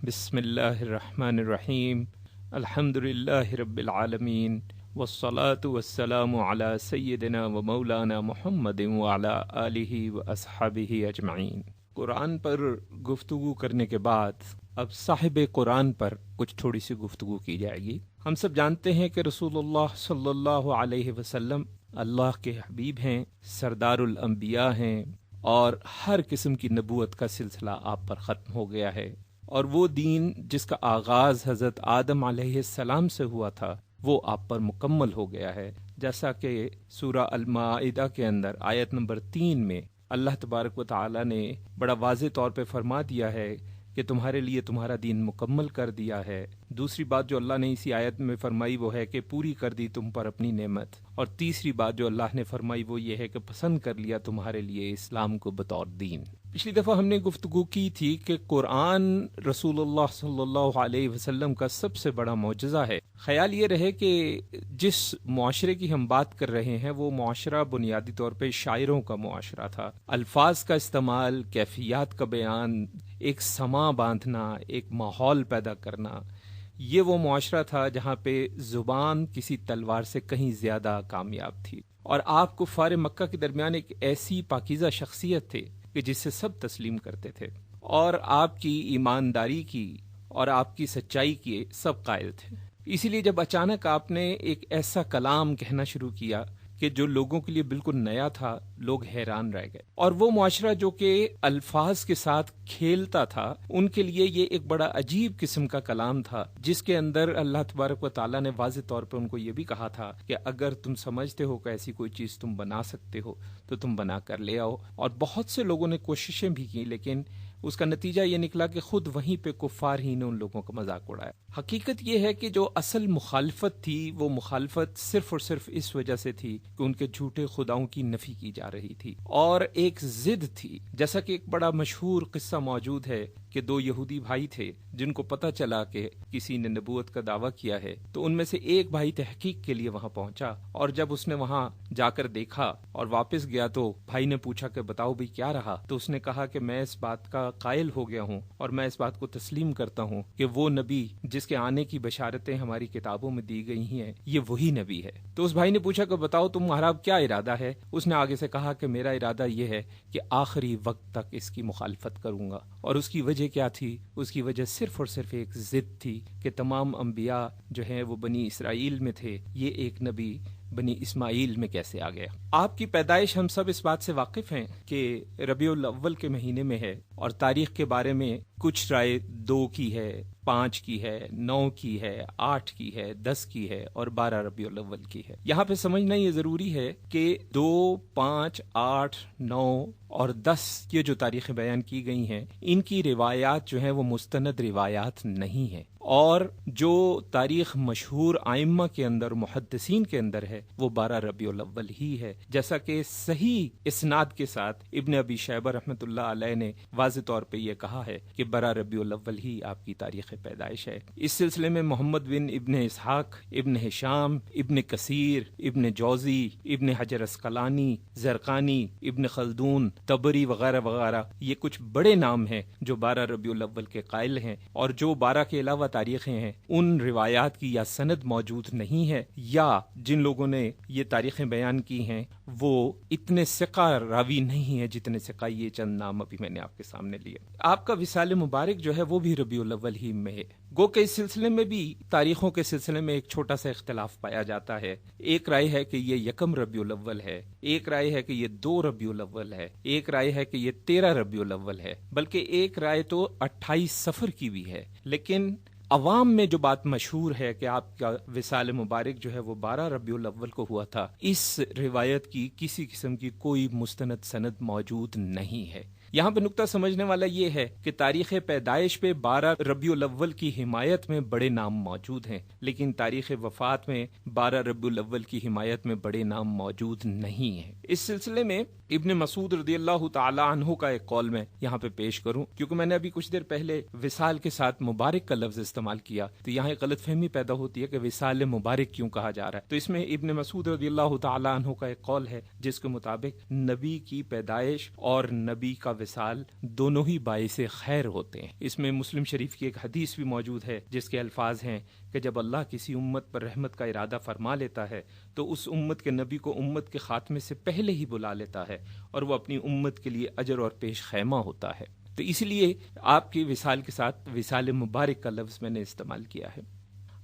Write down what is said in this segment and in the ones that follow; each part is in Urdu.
بسم اللہ الرحمن الرحیم الحمد للہ رب العالمین والصلاة والسلام علی سیدنا و مولانا محمد وعلی آلہ و اصحابہ اجمعین۔ قرآن پر گفتگو کرنے کے بعد اب صاحب قرآن پر کچھ تھوڑی سی گفتگو کی جائے گی۔ ہم سب جانتے ہیں کہ رسول اللہ صلی اللہ علیہ وسلم اللہ کے حبیب ہیں، سردار الانبیاء ہیں، اور ہر قسم کی نبوت کا سلسلہ آپ پر ختم ہو گیا ہے، اور وہ دین جس کا آغاز حضرت آدم علیہ السلام سے ہوا تھا وہ آپ پر مکمل ہو گیا ہے، جیسا کہ سورہ المائدہ کے اندر آیت نمبر 3 میں اللہ تبارک و تعالی نے بڑا واضح طور پہ فرما دیا ہے کہ تمہارے لیے تمہارا دین مکمل کر دیا ہے۔ دوسری بات جو اللہ نے اسی آیت میں فرمائی وہ ہے کہ پوری کر دی تم پر اپنی نعمت، اور تیسری بات جو اللہ نے فرمائی وہ یہ ہے کہ پسند کر لیا تمہارے لیے اسلام کو بطور دین۔ پچھلی دفعہ ہم نے گفتگو کی تھی کہ قرآن رسول اللہ صلی اللہ علیہ وسلم کا سب سے بڑا معجزہ ہے۔ خیال یہ رہے کہ جس معاشرے کی ہم بات کر رہے ہیں وہ معاشرہ بنیادی طور پہ شاعروں کا معاشرہ تھا۔ الفاظ کا استعمال، کیفیات کا بیان، ایک سما باندھنا، ایک ماحول پیدا کرنا، یہ وہ معاشرہ تھا جہاں پہ زبان کسی تلوار سے کہیں زیادہ کامیاب تھی، اور آپ کفار مکہ کے درمیان ایک ایسی پاکیزہ شخصیت تھے کہ جس سے سب تسلیم کرتے تھے، اور آپ کی ایمانداری کی اور آپ کی سچائی کی سب قائل تھے۔ اسی لیے جب اچانک آپ نے ایک ایسا کلام کہنا شروع کیا کہ جو لوگوں کے لیے بالکل نیا تھا، لوگ حیران رہ گئے، اور وہ معاشرہ جو کہ الفاظ کے ساتھ کھیلتا تھا ان کے لیے یہ ایک بڑا عجیب قسم کا کلام تھا، جس کے اندر اللہ تبارک و تعالیٰ نے واضح طور پر ان کو یہ بھی کہا تھا کہ اگر تم سمجھتے ہو کہ ایسی کوئی چیز تم بنا سکتے ہو تو تم بنا کر لے آؤ۔ اور بہت سے لوگوں نے کوششیں بھی کی، لیکن اس کا نتیجہ یہ نکلا کہ خود وہیں پہ کفار ہی نے ان لوگوں کا مذاق اڑایا۔ حقیقت یہ ہے کہ جو اصل مخالفت تھی وہ مخالفت صرف اور صرف اس وجہ سے تھی کہ ان کے جھوٹے خداؤں کی نفی کی جا رہی تھی، اور ایک ضد تھی۔ جیسا کہ ایک بڑا مشہور قصہ موجود ہے کہ دو یہودی بھائی تھے جن کو پتہ چلا کہ کسی نے نبوت کا دعویٰ کیا ہے، تو ان میں سے ایک بھائی تحقیق کے لیے وہاں پہنچا، اور جب اس نے وہاں جا کر دیکھا اور واپس گیا تو بھائی نے پوچھا کہ بتاؤ بھائی کیا رہا؟ تو اس نے کہا کہ میں اس بات کا قائل ہو گیا ہوں اور میں اس بات کو تسلیم کرتا ہوں کہ وہ نبی جس کے آنے کی بشارتیں ہماری کتابوں میں دی گئی ہیں یہ وہی نبی ہے۔ تو اس بھائی نے پوچھا کہ بتاؤ تمہارا کیا ارادہ ہے؟ اس نے آگے سے کہا کہ میرا ارادہ یہ ہے کہ آخری وقت تک اس کی مخالفت کروں گا۔ اور اس کی وجہ کیا تھی؟ اس کی وجہ صرف اور صرف ایک ضد تھی کہ تمام انبیاء جو ہیں وہ بنی اسرائیل میں تھے، یہ ایک نبی بنی اسماعیل میں کیسے آ گیا؟ آپ کی پیدائش ہم سب اس بات سے واقف ہیں کہ ربیع الاول کے مہینے میں ہے، اور تاریخ کے بارے میں کچھ رائے 2 کی ہے، 5 کی ہے، 9 کی ہے، 8 کی ہے، 10 کی ہے، اور 12 ربیع الاول کی ہے۔ یہاں پہ سمجھنا یہ ضروری ہے کہ 2، 5، 8، 9 اور 10 یہ جو تاریخیں بیان کی گئی ہیں ان کی روایات جو ہیں وہ مستند روایات نہیں ہیں، اور جو تاریخ مشہور ائمہ کے اندر، محدثین کے اندر ہے وہ 12 ربیع الاول ہی ہے، جیسا کہ صحیح اسناد کے ساتھ ابن ابی شیبہ رحمۃ اللہ علیہ نے واضح طور پہ یہ کہا ہے کہ 12 ربیع الاول ہی آپ کی تاریخ پیدائش ہے۔ اس سلسلے میں محمد بن ابن اسحاق، ابن ہشام، ابن کثیر، ابن جوزی، ابن حجر اسقلانی، زرقانی، ابن خلدون، طبری وغیرہ وغیرہ، یہ کچھ بڑے نام ہیں جو 12 ربیع الاول کے قائل ہیں، اور جو 12 کے علاوہ تاریخیں ہیں ان روایات کی یا سند موجود نہیں ہے، یا جن لوگوں نے یہ تاریخیں بیان کی ہیں وہ اتنے ثقہ راوی نہیں ہیں جتنے ثقہ یہ چند نام ابھی میں نے آپ کے سامنے لیے۔ آپ کا وصال مبارک جو ہے وہ بھی ربیع الاول ہی میں ہے، گو کہ اس سلسلے میں بھی تاریخوں کے سلسلے میں ایک چھوٹا سا اختلاف پایا جاتا ہے۔ ایک رائے ہے کہ یہ 1 ربیع الاول ہے، ایک رائے ہے کہ یہ 2 ربیع الاول ہے، ایک رائے ہے کہ یہ 13 ربیع الاول ہے، بلکہ ایک رائے تو 28 صفر کی بھی ہے۔ لیکن عوام میں جو بات مشہور ہے کہ آپ کا وصال مبارک جو ہے وہ 12 ربیع الاول کو ہوا تھا، اس روایت کی کسی قسم کی کوئی مستند سند موجود نہیں ہے۔ یہاں پہ نقطہ سمجھنے والا یہ ہے کہ تاریخ پیدائش پہ 12 ربیع الاول کی حمایت میں بڑے نام موجود ہیں، لیکن تاریخ وفات میں 12 ربیع الاول کی حمایت میں بڑے نام موجود نہیں ہیں۔ اس سلسلے میں ابن مسعود رضی اللہ تعالی عنہ کا ایک قول میں یہاں پہ پیش کروں، کیونکہ میں نے ابھی کچھ دیر پہلے وصال کے ساتھ مبارک کا لفظ استعمال کیا تو یہاں ایک غلط فہمی پیدا ہوتی ہے کہ وصال مبارک کیوں کہا جا رہا ہے۔ تو اس میں ابن مسعود رضی اللہ تعالی عنہ کا ایک قول ہے جس کے مطابق نبی کی پیدائش اور نبی کا وصال دونوں ہی باعث خیر ہوتے ہیں۔ اس میں مسلم شریف کی ایک حدیث بھی موجود ہے جس کے الفاظ ہیں کہ جب اللہ کسی امت پر رحمت کا ارادہ فرما لیتا ہے تو اس امت کے نبی کو امت کے خاتمے سے پہلے ہی بلا لیتا ہے اور وہ اپنی امت کے لیے اجر اور پیش خیمہ ہوتا ہے۔ تو اس لیے آپ کی وصال کے ساتھ وصال مبارک کا لفظ میں نے استعمال کیا ہے۔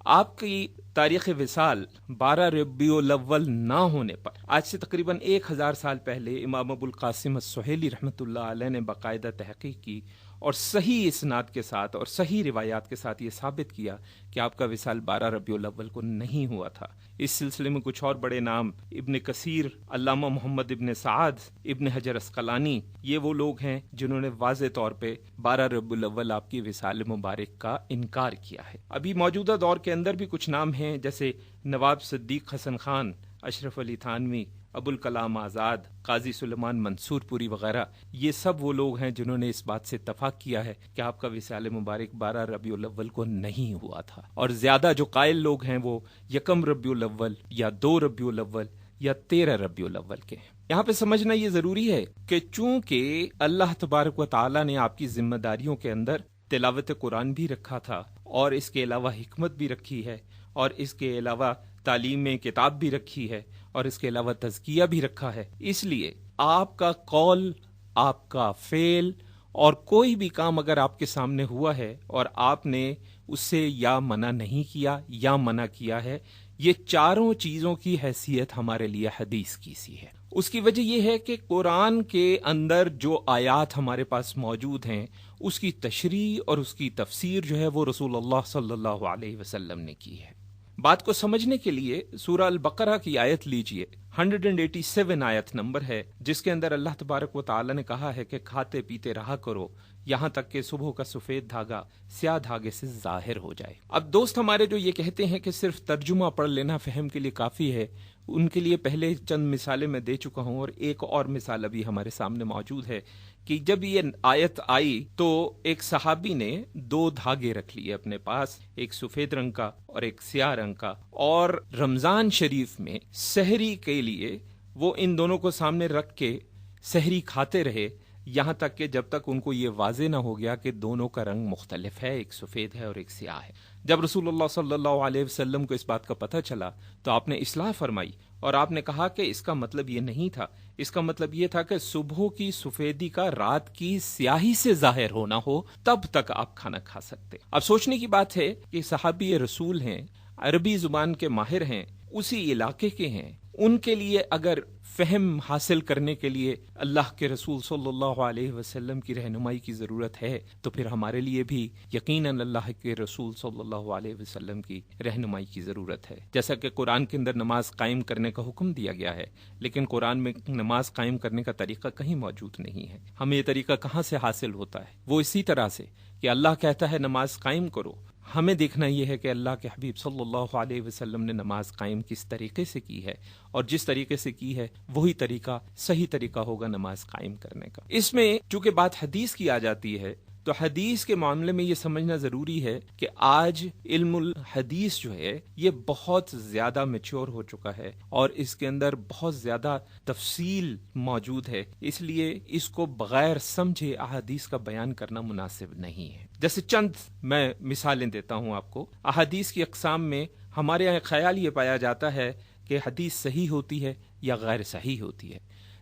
آپ کی تاریخ وصال 12 ربیع الاول نہ ہونے پر آج سے تقریباً 1000 سال پہلے امام ابو القاسم السہیلی رحمۃ اللہ علیہ نے باقاعدہ تحقیق کی اور صحیح اسناد کے ساتھ اور صحیح روایات کے ساتھ یہ ثابت کیا کہ آپ کا وصال 12 ربیع الاول کو نہیں ہوا تھا۔ اس سلسلے میں کچھ اور بڑے نام ابن کثیر، علامہ محمد ابن سعد، ابن حجر اسقلانی، یہ وہ لوگ ہیں جنہوں نے واضح طور پہ 12 ربیع الاول آپ کی وصال مبارک کا انکار کیا ہے۔ ابھی موجودہ دور کے اندر بھی کچھ نام ہیں جیسے نواب صدیق حسن خان، اشرف علی تھانوی، ابو الکلام آزاد، قاضی سلیمان منصور پوری وغیرہ، یہ سب وہ لوگ ہیں جنہوں نے اس بات سے اتفاق کیا ہے کہ آپ کا وصال مبارک 12 ربیع الاول کو نہیں ہوا تھا، اور زیادہ جو قائل لوگ ہیں وہ 1 ربیع الاول یا 2 ربیع الاول یا 13 ربیع الاول کے ہیں۔ یہاں پہ سمجھنا یہ ضروری ہے کہ چونکہ اللہ تبارک و تعالیٰ نے آپ کی ذمہ داریوں کے اندر تلاوت قرآن بھی رکھا تھا اور اس کے علاوہ حکمت بھی رکھی ہے اور اس کے علاوہ تعلیم کتاب بھی رکھی ہے اور اس کے علاوہ تزکیہ بھی رکھا ہے، اس لیے آپ کا قول، آپ کا فعل اور کوئی بھی کام اگر آپ کے سامنے ہوا ہے اور آپ نے اس سے یا منع نہیں کیا یا منع کیا ہے، یہ چاروں چیزوں کی حیثیت ہمارے لیے حدیث کی سی ہے۔ اس کی وجہ یہ ہے کہ قرآن کے اندر جو آیات ہمارے پاس موجود ہیں اس کی تشریح اور اس کی تفسیر جو ہے وہ رسول اللہ صلی اللہ علیہ وسلم نے کی ہے۔ بات کو سمجھنے کے لیے سورہ البقرہ کی آیت لیجئے، 187 آیت نمبر ہے، جس کے اندر اللہ تبارک و تعالی نے کہا ہے کہ کھاتے پیتے رہا کرو یہاں تک کہ صبح کا سفید دھاگا سیاہ دھاگے سے ظاہر ہو جائے۔ اب دوست ہمارے جو یہ کہتے ہیں کہ صرف ترجمہ پڑھ لینا فہم کے لیے کافی ہے، ان کے لیے پہلے چند مثالیں میں دے چکا ہوں اور ایک اور مثال ابھی ہمارے سامنے موجود ہے کہ جب یہ آیت آئی تو ایک صحابی نے 2 دھاگے رکھ لیے اپنے پاس، ایک سفید رنگ کا اور ایک سیاہ رنگ کا، اور رمضان شریف میں سحری کے لیے وہ ان دونوں کو سامنے رکھ کے سحری کھاتے رہے یہاں تک کہ جب تک ان کو یہ واضح نہ ہو گیا کہ دونوں کا رنگ مختلف ہے، ایک سفید ہے اور ایک سیاہ ہے۔ جب رسول اللہ صلی اللہ علیہ وسلم کو اس بات کا پتہ چلا تو آپ نے اصلاح فرمائی اور آپ نے کہا کہ اس کا مطلب یہ نہیں تھا، اس کا مطلب یہ تھا کہ صبح کی سفیدی کا رات کی سیاہی سے ظاہر ہونا ہو تب تک آپ کھانا کھا سکتے۔ اب سوچنے کی بات ہے کہ صحابی رسول ہیں، عربی زبان کے ماہر ہیں، اسی علاقے کے ہیں، ان کے لیے اگر فہم حاصل کرنے کے لیے اللہ کے رسول صلی اللہ علیہ وسلم کی رہنمائی کی ضرورت ہے تو پھر ہمارے لیے بھی یقیناً اللہ کے رسول صلی اللہ علیہ وسلم کی رہنمائی کی ضرورت ہے۔ جیسا کہ قرآن کے اندر نماز قائم کرنے کا حکم دیا گیا ہے، لیکن قرآن میں نماز قائم کرنے کا طریقہ کہیں موجود نہیں ہے۔ ہمیں یہ طریقہ کہاں سے حاصل ہوتا ہے؟ وہ اسی طرح سے کہ اللہ کہتا ہے نماز قائم کرو، ہمیں دیکھنا یہ ہے کہ اللہ کے حبیب صلی اللہ علیہ وسلم نے نماز قائم کس طریقے سے کی ہے، اور جس طریقے سے کی ہے وہی طریقہ صحیح طریقہ ہوگا نماز قائم کرنے کا۔ اس میں چونکہ بات حدیث کی آ جاتی ہے تو حدیث کے معاملے میں یہ سمجھنا ضروری ہے کہ آج علم الحدیث جو ہے یہ بہت زیادہ میچور ہو چکا ہے اور اس کے اندر بہت زیادہ تفصیل موجود ہے، اس لیے اس کو بغیر سمجھے احادیث کا بیان کرنا مناسب نہیں ہے۔ جیسے چند میں مثالیں دیتا ہوں آپ کو۔ احادیث کی اقسام میں ہمارے یہاں خیال یہ پایا جاتا ہے کہ حدیث صحیح ہوتی ہے یا غیر صحیح ہوتی ہے،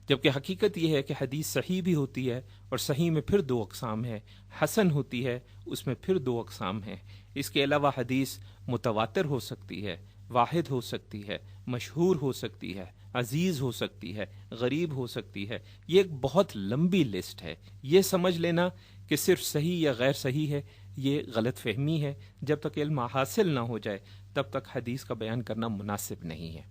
جبکہ حقیقت یہ ہے کہ حدیث صحیح بھی ہوتی ہے اور صحیح میں پھر 2 اقسام ہیں، حسن ہوتی ہے اس میں پھر 2 اقسام ہیں۔ اس کے علاوہ حدیث متواتر ہو سکتی ہے، واحد ہو سکتی ہے، مشہور ہو سکتی ہے، عزیز ہو سکتی ہے، غریب ہو سکتی ہے۔ یہ ایک بہت لمبی لسٹ ہے۔ یہ سمجھ لینا کہ صرف صحیح یا غیر صحیح ہے یہ غلط فہمی ہے۔ جب تک علم حاصل نہ ہو جائے تب تک حدیث کا بیان کرنا مناسب نہیں ہے۔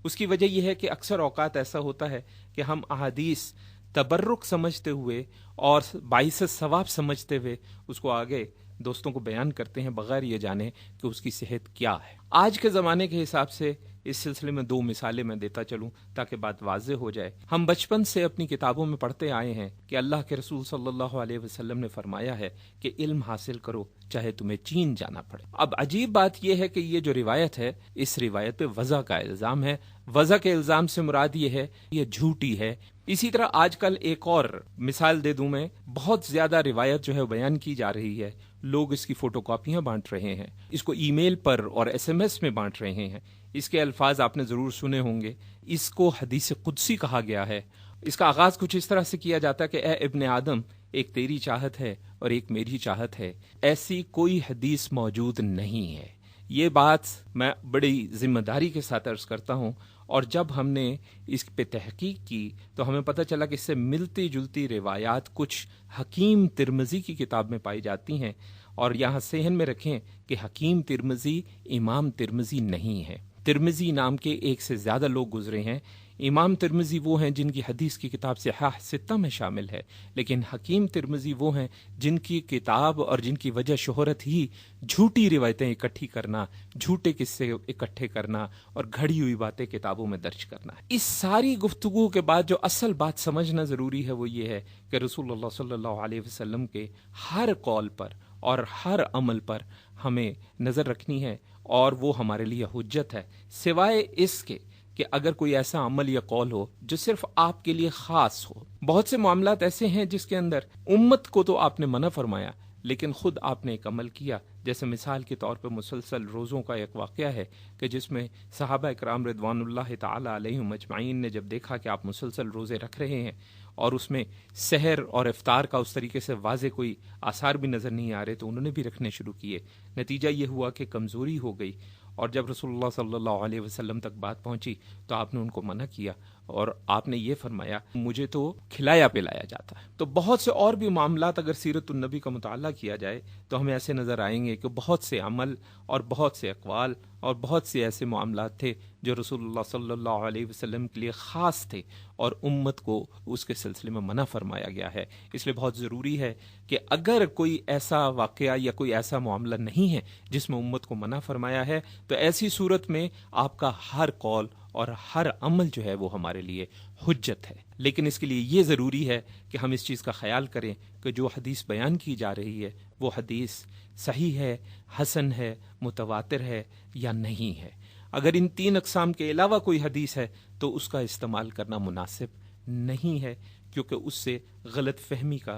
اس کی وجہ یہ ہے کہ اکثر اوقات ایسا ہوتا ہے کہ ہم احادیث تبرک سمجھتے ہوئے اور باعث ثواب سمجھتے ہوئے اس کو آگے دوستوں کو بیان کرتے ہیں بغیر یہ جانے کہ اس کی صحت کیا ہے۔ آج کے زمانے کے حساب سے اس سلسلے میں 2 مثالیں میں دیتا چلوں تاکہ بات واضح ہو جائے۔ ہم بچپن سے اپنی کتابوں میں پڑھتے آئے ہیں کہ اللہ کے رسول صلی اللہ علیہ وسلم نے فرمایا ہے کہ علم حاصل کرو چاہے تمہیں چین جانا پڑے۔ اب عجیب بات یہ ہے کہ یہ جو روایت ہے اس روایت پہ وضع کا الزام ہے۔ وضع کے الزام سے مراد یہ ہے یہ جھوٹی ہے، اسی طرح آج کل ایک اور مثال دے دوں میں، بہت زیادہ روایت جو ہے بیان کی جا رہی ہے، لوگ اس کی فوٹو کاپیاں بانٹ رہے ہیں، اس کو ای میل پر اور SMS میں بانٹ رہے ہیں۔ اس کے الفاظ آپ نے ضرور سنے ہوں گے، اس کو حدیث قدسی کہا گیا ہے۔ اس کا آغاز کچھ اس طرح سے کیا جاتا ہے کہ اے ابن آدم، ایک تیری چاہت ہے اور ایک میری چاہت ہے، ایسی کوئی حدیث موجود نہیں ہے۔ یہ بات میں بڑی ذمہ داری کے ساتھ عرض کرتا ہوں، اور جب ہم نے اس پہ تحقیق کی تو ہمیں پتہ چلا کہ اس سے ملتی جلتی روایات کچھ حکیم ترمذی کی کتاب میں پائی جاتی ہیں، اور یہاں ذہن میں رکھیں کہ حکیم ترمذی امام ترمذی نہیں ہے۔ ترمذی نام کے ایک سے زیادہ لوگ گزرے ہیں۔ امام ترمذی وہ ہیں جن کی حدیث کی کتاب صحاح ستہ میں شامل ہے، لیکن حکیم ترمذی وہ ہیں جن کی کتاب اور جن کی وجہ شہرت ہی جھوٹی روایتیں اکٹھی کرنا، جھوٹے قصے اکٹھے کرنا اور گھڑی ہوئی باتیں کتابوں میں درج کرنا ہے۔ اس ساری گفتگو کے بعد جو اصل بات سمجھنا ضروری ہے وہ یہ ہے کہ رسول اللہ صلی اللہ علیہ وسلم کے ہر قول پر اور ہر عمل پر ہمیں نظر رکھنی ہے، اور وہ ہمارے لیے حجت ہے، سوائے اس کے کہ اگر کوئی ایسا عمل یا قول ہو جو صرف آپ کے لیے خاص ہو۔ بہت سے معاملات ایسے ہیں جس کے اندر امت کو تو آپ نے منع فرمایا، لیکن خود آپ نے ایک عمل کیا، جیسے مثال کے طور پہ مسلسل روزوں کا ایک واقعہ ہے کہ جس میں صحابہ اکرام رضوان اللہ تعالی علیہم اجمعین نے جب دیکھا کہ آپ مسلسل روزے رکھ رہے ہیں اور اس میں سحر اور افطار کا اس طریقے سے واضح کوئی آثار بھی نظر نہیں آ رہے، تو انہوں نے بھی رکھنے شروع کیے۔ نتیجہ یہ ہوا کہ کمزوری ہو گئی، اور جب رسول اللہ صلی اللہ علیہ وسلم تک بات پہنچی تو آپ نے ان کو منع کیا، اور آپ نے یہ فرمایا مجھے تو کھلایا پلایا جاتا ہے۔ تو بہت سے اور بھی معاملات اگر سیرت النبی کا مطالعہ کیا جائے تو ہمیں ایسے نظر آئیں گے کہ بہت سے عمل اور بہت سے اقوال اور بہت سے ایسے معاملات تھے جو رسول اللہ صلی اللہ علیہ وسلم کے لیے خاص تھے اور امت کو اس کے سلسلے میں منع فرمایا گیا ہے۔ اس لیے بہت ضروری ہے کہ اگر کوئی ایسا واقعہ یا کوئی ایسا معاملہ نہیں ہے جس میں امت کو منع فرمایا ہے، تو ایسی صورت میں آپ کا ہر قول اور ہر عمل جو ہے وہ ہمارے لیے حجت ہے۔ لیکن اس کے لیے یہ ضروری ہے کہ ہم اس چیز کا خیال کریں کہ جو حدیث بیان کی جا رہی ہے وہ حدیث صحیح ہے، حسن ہے، متواتر ہے یا نہیں ہے۔ اگر ان تین اقسام کے علاوہ کوئی حدیث ہے تو اس کا استعمال کرنا مناسب نہیں ہے، کیونکہ اس سے غلط فہمی کا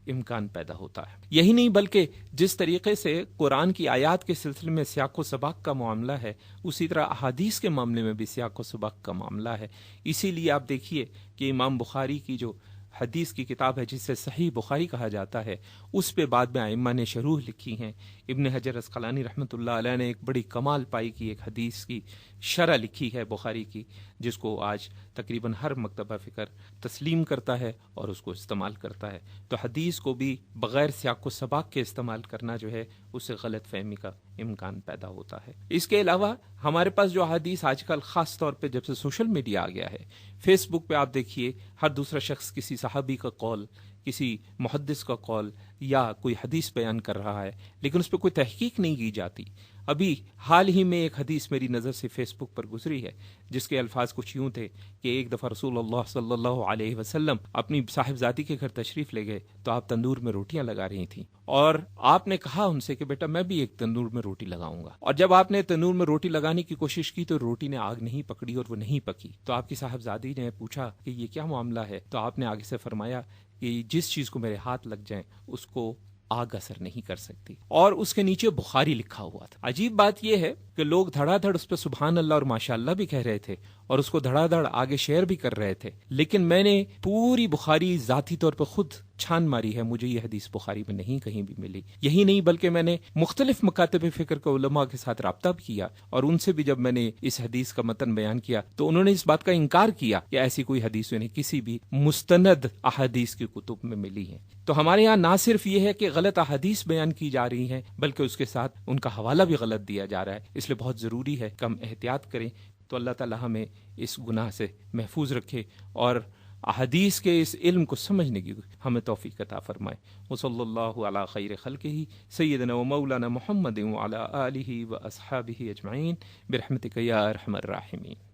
امکان پیدا ہوتا ہے۔ یہی نہیں بلکہ جس طریقے سے قرآن کی آیات کے سلسلے میں سیاق و سباق کا معاملہ ہے، اسی طرح احادیث کے معاملے میں بھی سیاق و سباق کا معاملہ ہے۔ اسی لیے آپ دیکھیے کہ امام بخاری کی جو حدیث کی کتاب ہے جسے صحیح بخاری کہا جاتا ہے، اس پہ بعد میں ائمہ نے شروح لکھی ہیں۔ ابن حجر عسقلانی رحمۃ اللہ علیہ نے ایک بڑی کمال پائی کی ایک حدیث کی شرح لکھی ہے بخاری کی، جس کو آج تقریباً ہر مکتبہ فکر تسلیم کرتا ہے اور اس کو استعمال کرتا ہے۔ تو حدیث کو بھی بغیر سیاق و سباق کے استعمال کرنا جو ہے اس سے غلط فہمی کا امکان پیدا ہوتا ہے۔ اس کے علاوہ ہمارے پاس جو حدیث آج کل خاص طور پہ جب سے سوشل میڈیا آ گیا ہے، فیس بک پہ آپ دیکھیے ہر دوسرا شخص کسی صحابی کا قول، کسی محدث کا قول یا کوئی حدیث بیان کر رہا ہے، لیکن اس پہ کوئی تحقیق نہیں کی جاتی۔ ابھی حال ہی میں ایک حدیث میری نظر سے فیس بک پر گزری ہے جس کے الفاظ کچھ یوں تھے کہ ایک دفعہ رسول اللہ صلی اللہ علیہ وسلم اپنی صاحبزادی کے گھر تشریف لے گئے تو آپ تندور میں روٹیاں لگا رہی تھیں، اور آپ نے کہا ان سے کہ بیٹا میں بھی ایک تندور میں روٹی لگاؤں گا، اور جب آپ نے تندور میں روٹی لگانے کی کوشش کی تو روٹی نے آگ نہیں پکڑی اور وہ نہیں پکی۔ تو آپ کی صاحبزادی نے پوچھا کہ یہ کیا معاملہ ہے؟ تو آپ نے آگے سے فرمایا کہ جس چیز کو میرے ہاتھ لگ جائیں اس کو آگ اثر نہیں کر سکتی، اور اس کے نیچے بخاری لکھا ہوا تھا۔ عجیب بات یہ ہے کہ لوگ دھڑا دھڑ اس پہ سبحان اللہ اور ماشاء اللہ بھی کہہ رہے تھے اور اس کو دھڑا دھڑ آگے شیئر بھی کر رہے تھے، لیکن میں نے پوری بخاری ذاتی طور پہ خود چھان ماری ہے، مجھے یہ حدیث بخاری میں نہیں کہیں بھی ملی۔ یہی نہیں بلکہ میں نے مختلف مکاتب فکر کے علماء کے ساتھ رابطہ بھی کیا، اور ان سے بھی جب میں نے اس حدیث کا متن بیان کیا تو انہوں نے اس بات کا انکار کیا کہ ایسی کوئی حدیث انہیں کسی بھی مستند احادیث کی کتب میں ملی ہے۔ تو ہمارے ہاں نہ صرف یہ ہے کہ غلط احادیث بیان کی جا رہی ہیں، بلکہ اس کے ساتھ ان کا حوالہ بھی غلط دیا جا رہا ہے۔ اس لیے بہت ضروری ہے کہ ہم احتیاط کریں۔ تو اللہ تعالی ہمیں اس گناہ سے محفوظ رکھے اور احادیث کے اس علم کو سمجھنے کی ہمیں توفیق عطا فرمائے۔ وصلی اللہ علی خیر خلقہ سیدنا و مولانا محمد وعلی آلہ و اصحابہ اجمعین برحمتک یا ارحم الراحمین۔